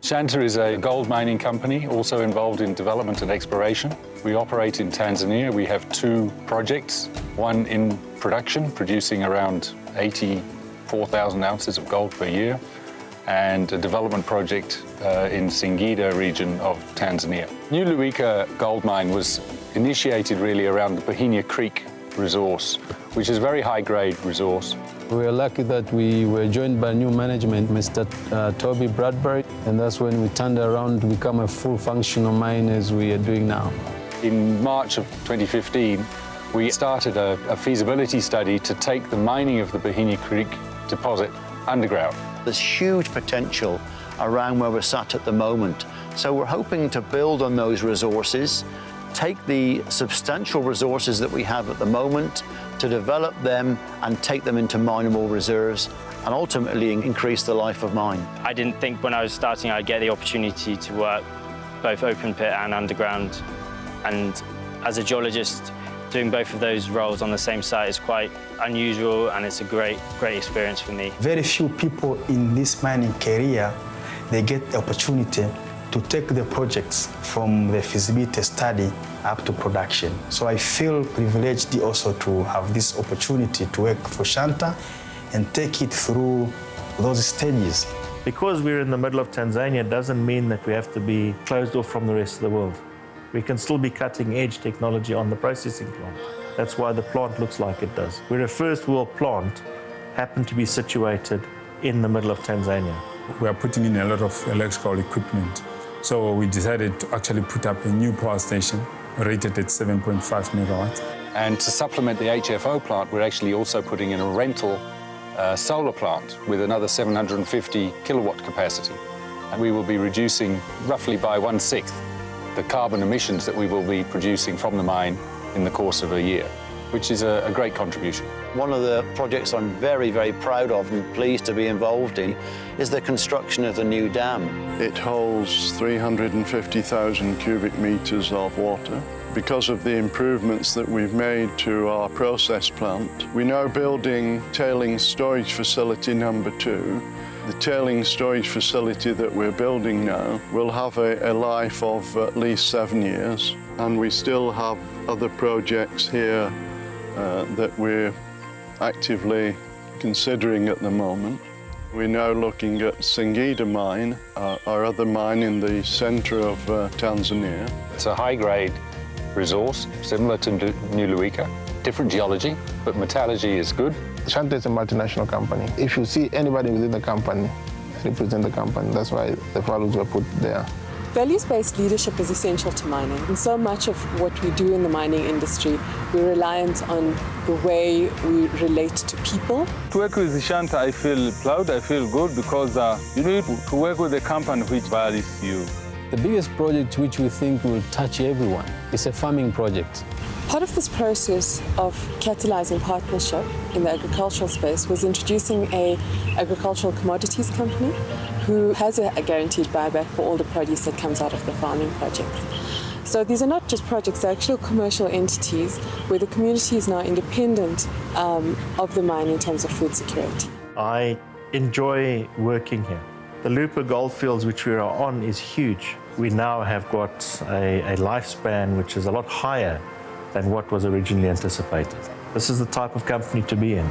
Shanta is a gold mining company, also involved in development and exploration. We operate in Tanzania. We have 2 projects, one in production, producing around 84,000 ounces of gold per year, and a development project in Singida region of Tanzania. New Luika gold mine was initiated really around the Pahinia Creek resource, which is a very high-grade resource. We were lucky that we were joined by new management, Mr. Toby Bradbury, and that's when we turned around to become a full functional mine as we are doing now. In March of 2015, we started a feasibility study to take the mining of the Pahinia Creek deposit underground. There's huge potential around where we're sat at the moment. So we're hoping to build on those resources, take the substantial resources that we have at the moment, to develop them and take them into mineable reserves and ultimately increase the life of mine. I didn't think when I was starting I'd get the opportunity to work both open pit and underground, and as a geologist doing both of those roles on the same site is quite unusual, and it's a great experience for me. Very few people in this mining career, they get the opportunity to take the projects from the feasibility study up to production. So I feel privileged also to have this opportunity to work for Shanta and take it through those stages. Because we're in the middle of Tanzania doesn't mean that we have to be closed off from the rest of the world. We can still be cutting-edge technology on the processing plant. That's why the plant looks like it does. We're a first-world plant, happen to be situated in the middle of Tanzania. We are putting in a lot of electrical equipment. So we decided to actually put up a new power station rated at 7.5 megawatts. And to supplement the HFO plant, we're actually also putting in a rental solar plant with another 750 kilowatt capacity. And we will be reducing roughly by 1/6 the carbon emissions that we will be producing from the mine in the course of a year, which is a great contribution. One of the projects I'm very, very proud of and pleased to be involved in is the construction of the new dam. It holds 350,000 cubic meters of water. Because of the improvements that we've made to our process plant, we're now building tailings storage facility number 2. The tailings storage facility that we're building now will have a life of at least 7 years, and we still have other projects here that we're actively considering at the moment. We're now looking at Singida mine, our other mine in the center of Tanzania. It's a high-grade resource, similar to New Luika. Different geology, but metallurgy is good. Shanta is a multinational company. If you see anybody within the company, represent the company. That's why the values were put there. Values-based leadership is essential to mining. And so much of what we do in the mining industry, we're reliant on the way we relate to people. To work with Shanta, I feel proud, I feel good, because you need to work with a company which values you. The biggest project which we think will touch everyone is a farming project. Part of this process of catalyzing partnership in the agricultural space was introducing an agricultural commodities company who has a guaranteed buyback for all the produce that comes out of the farming project. So these are not just projects, they're actual commercial entities where the community is now independent of the mine in terms of food security. I enjoy working here. The Lupa Goldfields which we are on is huge. We now have got a lifespan which is a lot higher than what was originally anticipated. This is the type of company to be in.